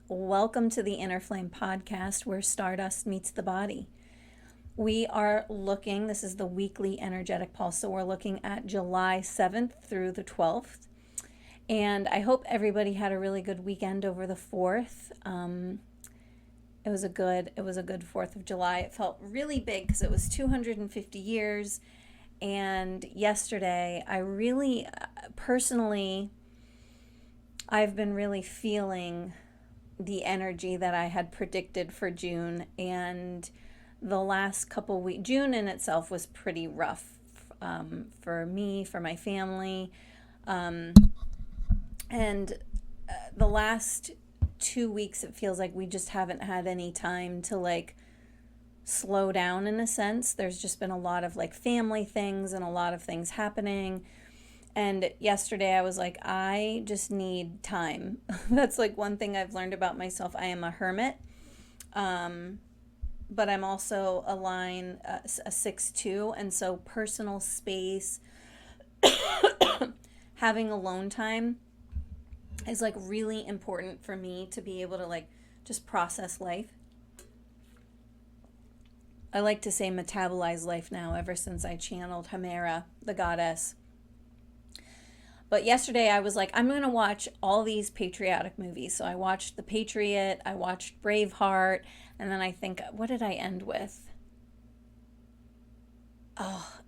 Welcome to the Inner Flame podcast where Stardust meets the body. We are looking, this is the weekly energetic pulse, so we're looking at July 7th through the 12th. And I hope everybody had a really good weekend over the 4th. It was a good 4th of July. It felt really big because it was 250 years. And yesterday, I really, personally, I've been really feeling the energy that I had predicted for June. And the last couple weeks, June in itself was pretty rough for me, for my family. And the last 2 weeks, it feels like we just haven't had any time to slow down in a sense. There's just been a lot of family things and a lot of things happening. And yesterday I was like, I just need time. That's one thing I've learned about myself. I am a hermit, but I'm also a 6-2. And so personal space, having alone time is really important for me to be able to just process life. I like to say metabolize life now, ever since I channeled Hemera, the goddess. But yesterday I was like, I'm going to watch all these patriotic movies. So I watched The Patriot, I watched Braveheart, and then I think, what did I end with? Oh,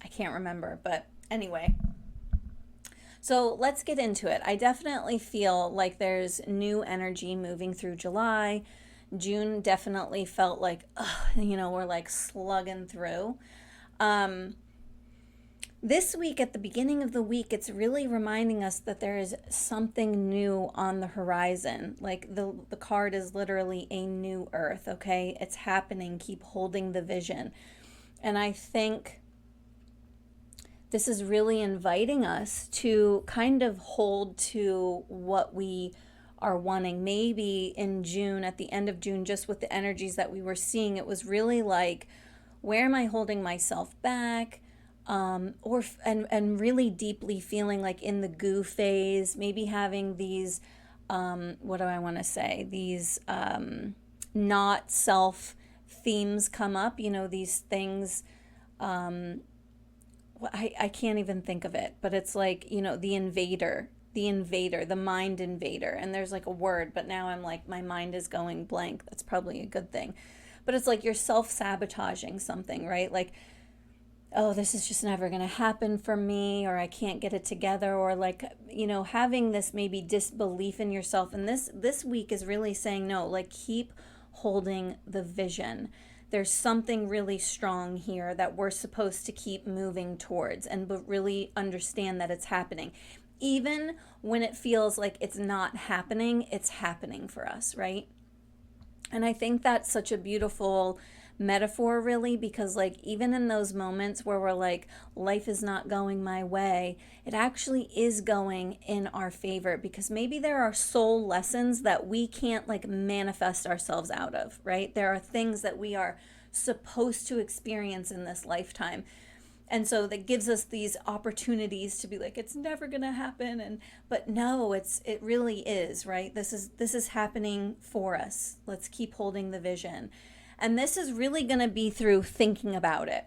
I can't remember. But anyway, so let's get into it. I definitely feel like there's new energy moving through July. June definitely felt like, we're slugging through. This week, at the beginning of the week, it's really reminding us that there is something new on the horizon. The card is literally a new earth, okay? It's happening. Keep holding the vision. And I think this is really inviting us to kind of hold to what we are wanting. Maybe in June, at the end of June, just with the energies that we were seeing, it was really where am I holding myself back? And really deeply feeling in the goo phase, maybe having these, what do I want to say? These not self themes come up, these things. I can't even think of it, but it's the invader, the mind invader. And there's a word, but now I'm my mind is going blank. That's probably a good thing. But it's you're self-sabotaging something, right? Oh, this is just never going to happen for me, or I can't get it together, or having this maybe disbelief in yourself. And this week is really saying, no, keep holding the vision. There's something really strong here that we're supposed to keep moving towards, but really understand that it's happening. Even when it feels like it's not happening, it's happening for us, right? And I think that's such a beautiful metaphor, really, because even in those moments where we're life is not going my way, it actually is going in our favor, because maybe there are soul lessons that we can't manifest ourselves out of, right? There are things that we are supposed to experience in this lifetime. And so that gives us these opportunities to be it's never going to happen. But no, it really is, right? This is happening for us. Let's keep holding the vision. And this is really going to be through thinking about it,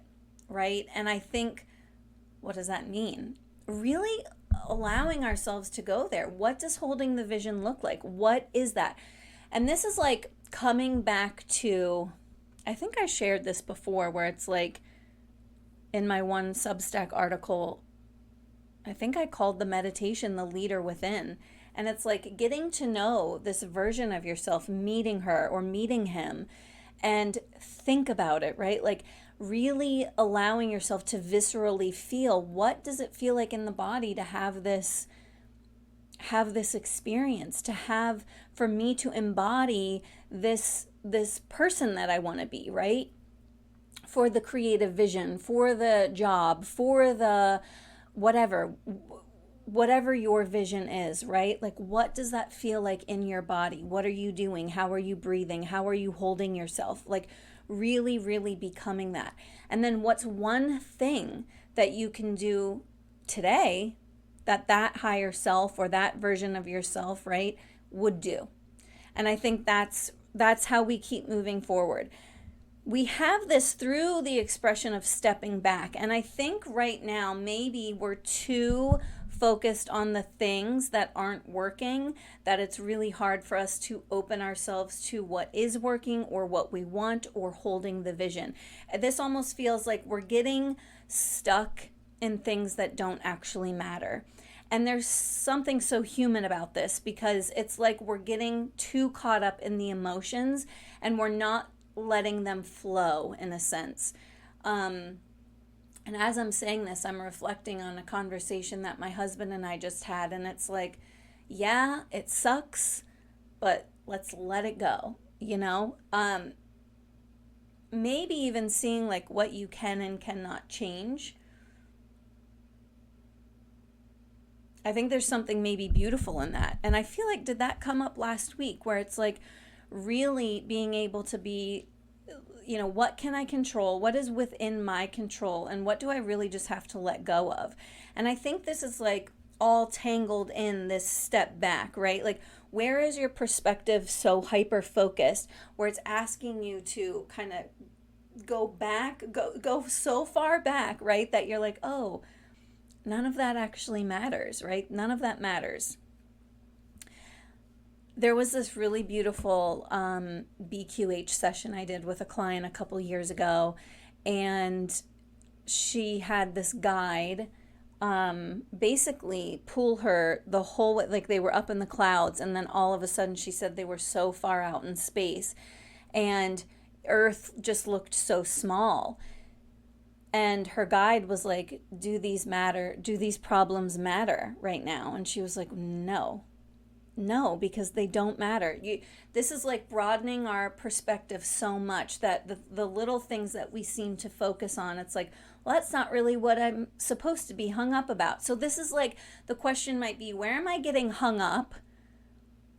right? And I think, what does that mean? Really allowing ourselves to go there. What does holding the vision look like? What is that? And this is coming back to, I think I shared this before, where it's in my one Substack article, I think I called the meditation the leader within. And it's getting to know this version of yourself, meeting her or meeting him, and think about it, right? Really allowing yourself to viscerally feel, what does it feel like in the body to have this experience, for me to embody this person that I want to be, right? For the creative vision, for the job, for the whatever your vision is, right? What does that feel like in your body? What are you doing? How are you breathing? How are you holding yourself? Really, really becoming that. And then what's one thing that you can do today that higher self or that version of yourself, right? would do. And I think that's how we keep moving forward. We have this through the expression of stepping back. And I think right now, maybe we're too focused on the things that aren't working, that it's really hard for us to open ourselves to what is working or what we want or holding the vision. This almost feels like we're getting stuck in things that don't actually matter. And there's something so human about this, because it's like we're getting too caught up in the emotions and we're not letting them flow in a sense. And as I'm saying this, I'm reflecting on a conversation that my husband and I just had. And it's like, yeah, it sucks, but let's let it go, you know? Maybe even seeing like what you can and cannot change. I think there's something maybe beautiful in that. And I feel like, did that come up last week, where it's like really being able to be, you know, what can I control? What is within my control? And what do I really just have to let go of? And I think this is like all tangled in this step back, right? Like, where is your perspective so hyper focused, where it's asking you to kind of go back, go so far back, right? That you're like, oh, none of that actually matters, right? None of that matters. There was this really beautiful BQH session I did with a client a couple years ago, and she had this guide basically pull her the whole way, like they were up in the clouds, and then all of a sudden she said they were so far out in space, and Earth just looked so small. And her guide was like, do these matter? Do these problems matter right now? And she was like, no, because they don't matter. This is like broadening our perspective so much that the little things that we seem to focus on, it's like, well, that's not really what I'm supposed to be hung up about. So this is like, the question might be, where am I getting hung up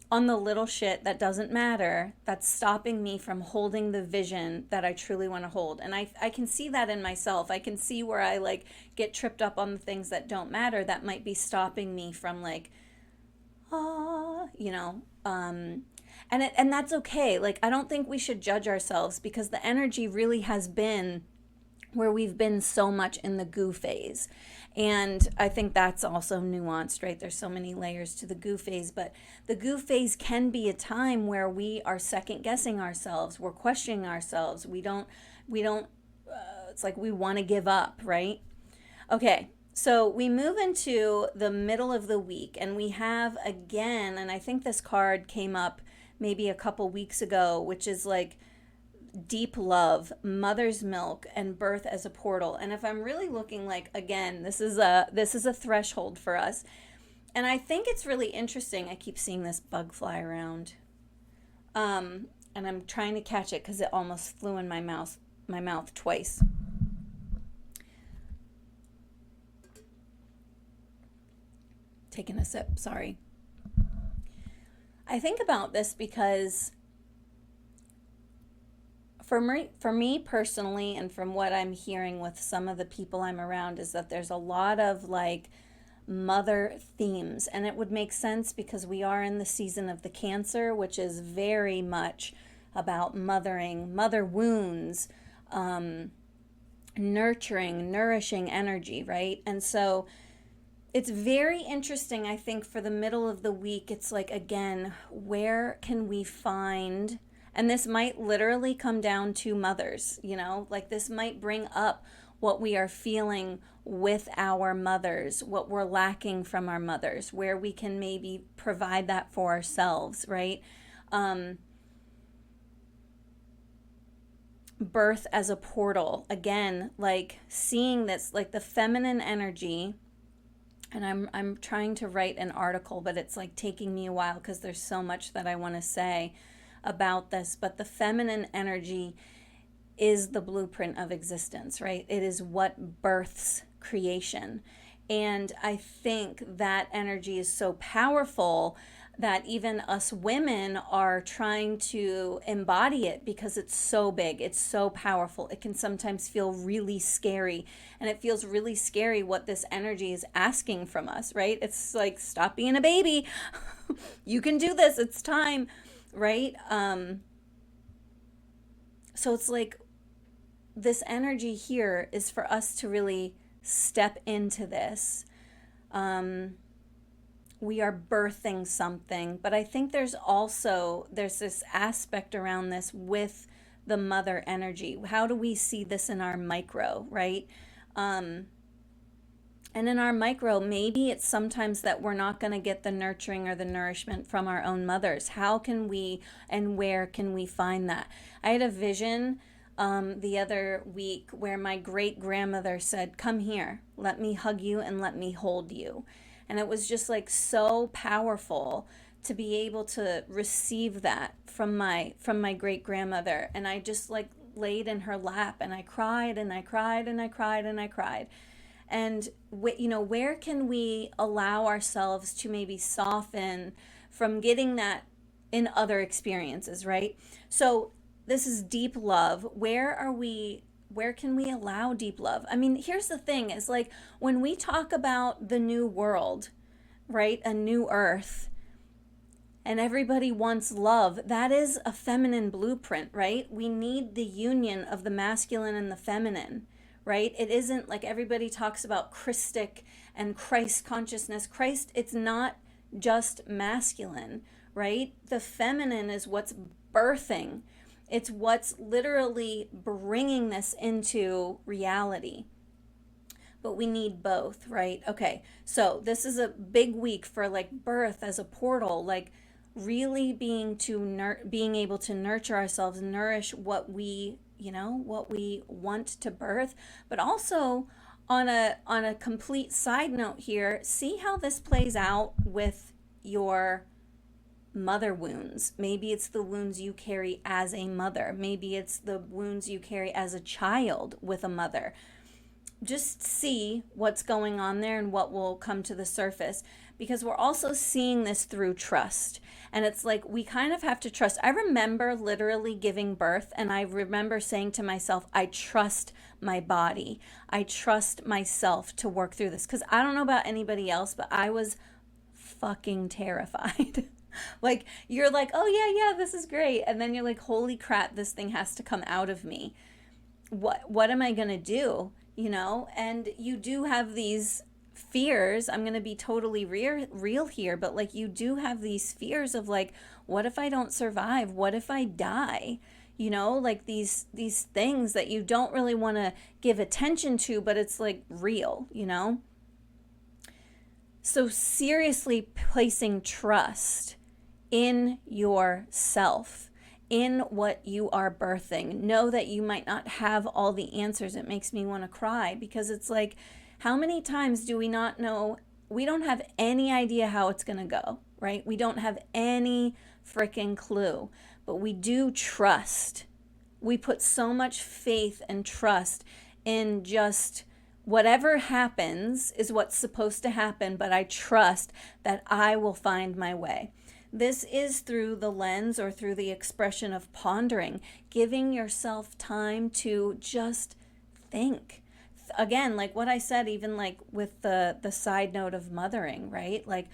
on the little shit that doesn't matter, that's stopping me from holding the vision that I truly want to hold? And I can see that in myself. I can see where I like get tripped up on the things that don't matter, that might be stopping me from like, you know, and that's okay. Like, I don't think we should judge ourselves, because the energy really has been where we've been so much in the goo phase. And I think that's also nuanced, right? There's so many layers to the goo phase, but the goo phase can be a time where we are second guessing ourselves. We're questioning ourselves. We don't, it's like we want to give up, right? Okay. So we move into the middle of the week, and we have again, and I think this card came up maybe a couple weeks ago, which is like deep love, mother's milk, and birth as a portal. And if I'm really looking, like, again, this is a threshold for us. And I think it's really interesting. I keep seeing this bug fly around. And I'm trying to catch it because it almost flew in my mouth twice. Taking a sip, sorry. I think about this because for me personally, and from what I'm hearing with some of the people I'm around, is that there's a lot of like mother themes. And it would make sense because we are in the season of the Cancer, which is very much about mothering, mother wounds, nurturing, nourishing energy, right? And so it's very interesting, I think, for the middle of the week. It's like, again, where can we find, and this might literally come down to mothers, you know, like this might bring up what we are feeling with our mothers, what we're lacking from our mothers, where we can maybe provide that for ourselves, right? Birth as a portal, again, like seeing this, like the feminine energy. And I'm trying to write an article, but it's like taking me a while because there's so much that I want to say about this. But the feminine energy is the blueprint of existence, right? It is what births creation. And I think that energy is so powerful. that even us women are trying to embody it because it's so big, it's so powerful. It can sometimes feel really scary, and it feels really scary what this energy is asking from us, right? It's like, stop being a baby. You can do this. It's time, right? So it's like this energy here is for us to really step into this. Um, we are birthing something, but I think there's this aspect around this with the mother energy. How do we see this in our micro, right? Um, and in our micro, maybe it's sometimes that we're not going to get the nurturing or the nourishment from our own mothers. How can we and where can we find that? I had a vision the other week where my great grandmother said, "Come here, let me hug you and let me hold you." And it was just like so powerful to be able to receive that from my great grandmother. And I just like laid in her lap and I cried and I cried and I cried and I cried. And where can we allow ourselves to maybe soften from getting that in other experiences, right? So this is deep love. Where can we allow deep love? I mean, here's the thing, is like when we talk about the new world, right? A new earth, and everybody wants love. That is a feminine blueprint, right? We need the union of the masculine and the feminine, right? It isn't like everybody talks about Christic and Christ consciousness. Christ, it's not just masculine, right? The feminine is what's birthing. It's what's literally bringing this into reality. But we need both, right? Okay, so this is a big week for like birth as a portal, like really being able to nurture ourselves, nourish what we want to birth, but also on a complete side note here, see how this plays out with your mother wounds. Maybe it's the wounds you carry as a mother. Maybe it's the wounds you carry as a child with a mother. Just see what's going on there and what will come to the surface, because we're also seeing this through trust. And it's like we kind of have to trust. I remember literally giving birth, and I remember saying to myself, I trust my body. I trust myself to work through this, because I don't know about anybody else, but I was fucking terrified. Like, you're like, oh yeah, this is great, and then you're like, holy crap, this thing has to come out of me. What am I going to do? And you do have these fears. I'm going to be totally real here, but like you do have these fears of like, what if I don't survive? What if I die? Like these things that you don't really want to give attention to, but it's like real. So seriously placing trust in yourself, in what you are birthing. Know that you might not have all the answers. It makes me want to cry, because it's like, how many times do we not know? We don't have any idea how it's going to go, right? We don't have any freaking clue, but we do trust. We put so much faith and trust in just whatever happens is what's supposed to happen, but I trust that I will find my way. This is through the lens or through the expression of pondering, giving yourself time to just think. Again, like what I said, even like with the side note of mothering, right? Like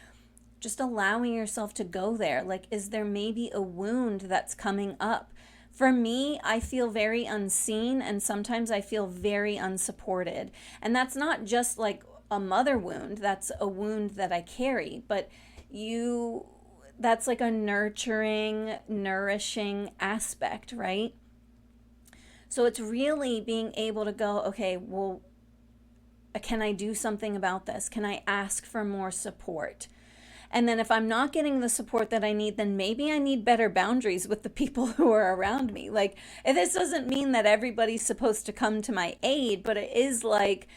just allowing yourself to go there. Like, is there maybe a wound that's coming up? For me, I feel very unseen, and sometimes I feel very unsupported. And that's not just like a mother wound, that's a wound that I carry, but that's like a nurturing, nourishing aspect, right? So it's really being able to go, okay, well, can I do something about this? Can I ask for more support? And then if I'm not getting the support that I need, then maybe I need better boundaries with the people who are around me. Like, and this doesn't mean that everybody's supposed to come to my aid, but it is like,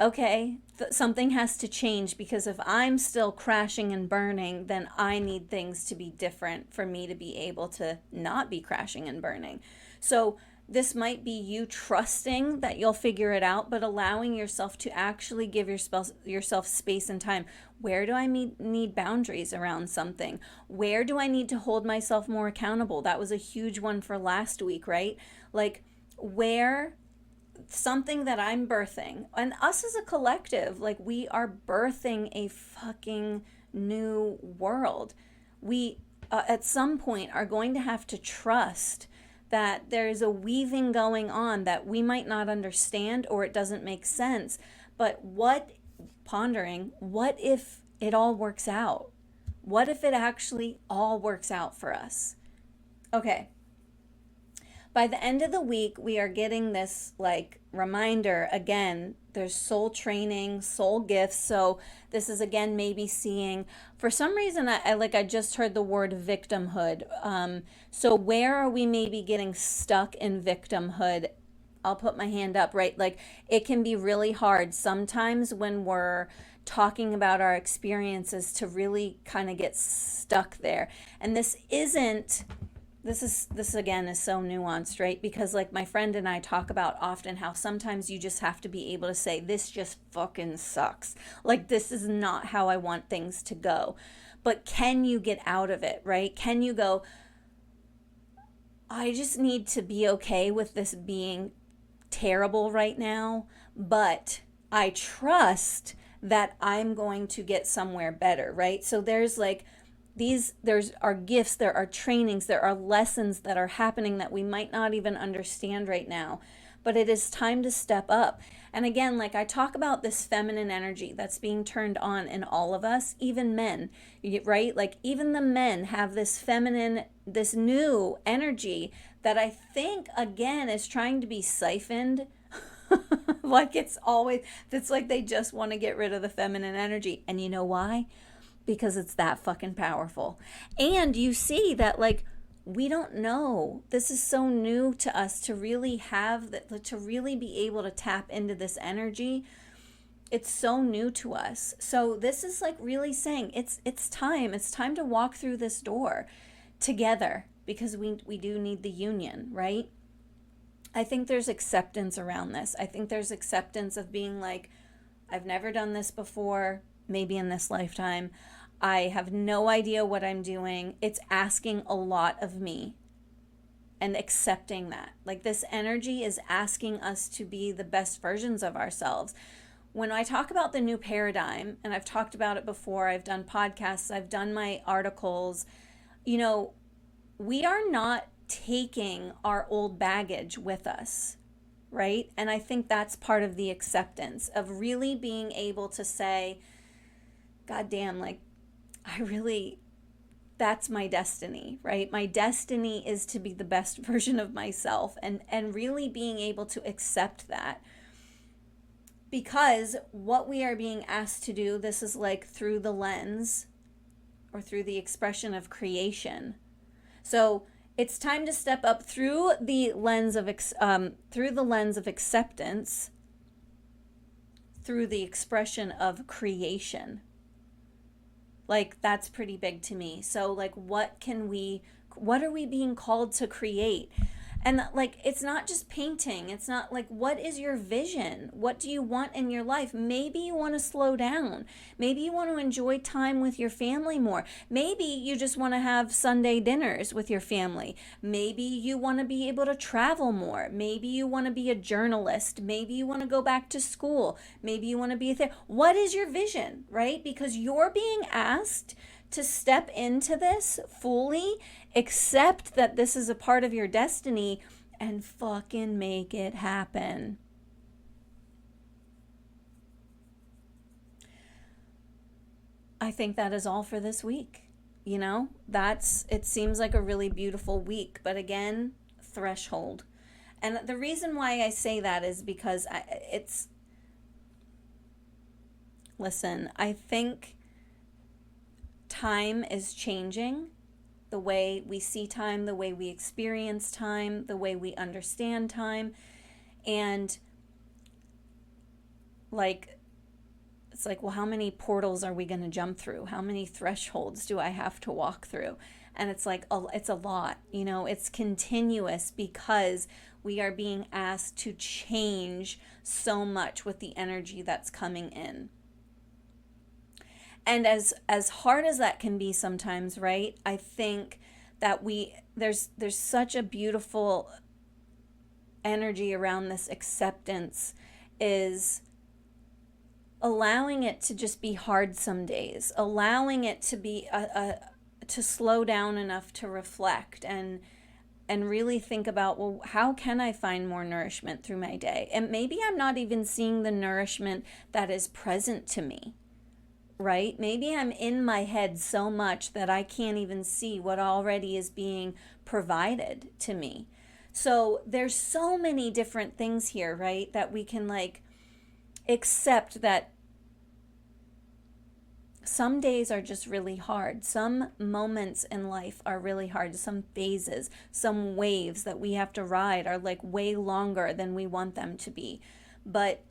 okay, something has to change, because if I'm still crashing and burning, then I need things to be different for me to be able to not be crashing and burning. So This might be you trusting that you'll figure it out, but allowing yourself to actually give yourself space and time. Where do I need boundaries around something? Where do I need to hold myself more accountable? That was a huge one for last week, right? Like, where something that I'm birthing, and us as a collective, like, we are birthing a fucking new world. We, at some point, are going to have to trust that there is a weaving going on that we might not understand or it doesn't make sense. But what if it all works out? What if it actually all works out for us? Okay, by the end of the week, we are getting this like reminder again. There's soul training, soul gifts. So this is again maybe seeing, for some reason, I just heard the word victimhood. So where are we maybe getting stuck in victimhood? I'll put my hand up, right? Like, it can be really hard sometimes when we're talking about our experiences to really kind of get stuck there. And this again is so nuanced, right? Because like my friend and I talk about often how sometimes you just have to be able to say, this just fucking sucks. Like, this is not how I want things to go. But can you get out of it, right? Can you go, I just need to be okay with this being terrible right now, but I trust that I'm going to get somewhere better, right? So there's like there's our gifts, there are trainings, there are lessons that are happening that we might not even understand right now, but it is time to step up. And again, like I talk about this feminine energy that's being turned on in all of us, even men, right? Like even the men have this feminine, this new energy that I think again is trying to be siphoned. Like it's like they just want to get rid of the feminine energy. And you know why? Because it's that fucking powerful. And you see that, like, we don't know. This is so new to us to really have that, to really be able to tap into this energy. It's so new to us. So this is like really saying it's time. It's time to walk through this door together, because we do need the union, right? I think there's acceptance around this. I think there's acceptance of being like, I've never done this before, maybe in this lifetime. I have no idea what I'm doing. It's asking a lot of me, and accepting that. Like, this energy is asking us to be the best versions of ourselves. When I talk about the new paradigm, and I've talked about it before, I've done podcasts, I've done my articles, you know, we are not taking our old baggage with us, right? And I think that's part of the acceptance of really being able to say, God damn, like, that's my destiny, right? My destiny is to be the best version of myself, and really being able to accept that. Because what we are being asked to do, this is like through the lens or through the expression of creation. So it's time to step up through the lens of acceptance, through the expression of creation. Like, that's pretty big to me. So like, what are we being called to create? And like, it's not just painting. It's not like, what is your vision? What do you want in your life? Maybe you want to slow down. Maybe you want to enjoy time with your family more. Maybe you just want to have Sunday dinners with your family. Maybe you want to be able to travel more. Maybe you want to be a journalist. Maybe you want to go back to school. Maybe you want to be a what is your vision, right? Because you're being asked to step into this fully, accept that this is a part of your destiny, and fucking make it happen. I think that is all for this week. You know, it seems like a really beautiful week, but again, threshold. And the reason why I say that is because listen, I think time is changing. The way we see time, the way we experience time, the way we understand time. And like, it's like, well, how many portals are we going to jump through? How many thresholds do I have to walk through? And it's like, it's a lot, you know, it's continuous because we are being asked to change so much with the energy that's coming in. And as hard as that can be sometimes, right? I think that there's such a beautiful energy around this acceptance, is allowing it to just be hard some days, allowing it to be to slow down enough to reflect and really think about, well, how can I find more nourishment through my day? And maybe I'm not even seeing the nourishment that is present to me, right? Maybe I'm in my head so much that I can't even see what already is being provided to me. So there's so many different things here, right? That we can like accept that some days are just really hard. Some moments in life are really hard. Some phases, some waves that we have to ride are like way longer than we want them to be. But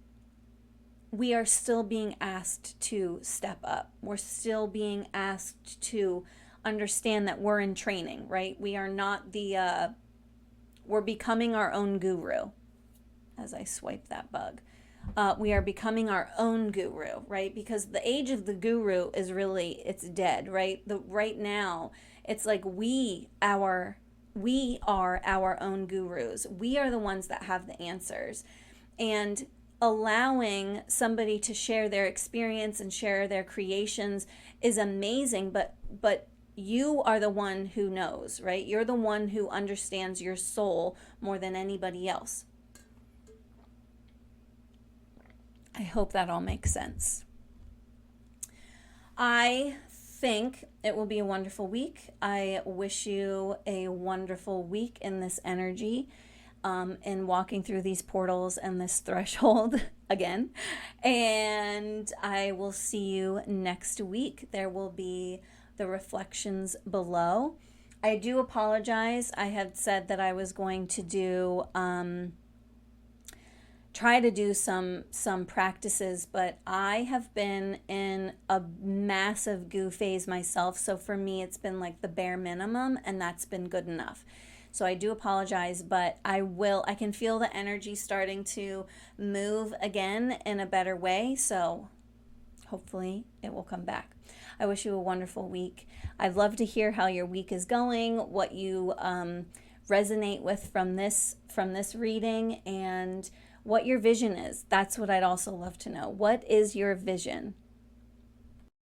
we are still being asked to step up. We're still being asked to understand that we're in training, right? We are not we're becoming our own guru, as I swipe that bug. We are becoming our own guru, right? Because the age of the guru is really, it's dead, right? Right now, it's like we are our own gurus. We are the ones that have the answers. And allowing somebody to share their experience and share their creations is amazing, but you are the one who knows, right? You're the one who understands your soul more than anybody else. I hope that all makes sense. I think it will be a wonderful week. I wish you a wonderful week in this energy, in walking through these portals and this threshold again. And I will see you next week. There will be the reflections below. I do apologize. I had said that I was going to do try to do some practices, but I have been in a massive goo phase myself. So for me, it's been like the bare minimum, and that's been good enough. So I do apologize, but I can feel the energy starting to move again in a better way. So hopefully it will come back. I wish you a wonderful week. I'd love to hear how your week is going, what you resonate with from this reading, and what your vision is. That's what I'd also love to know. What is your vision?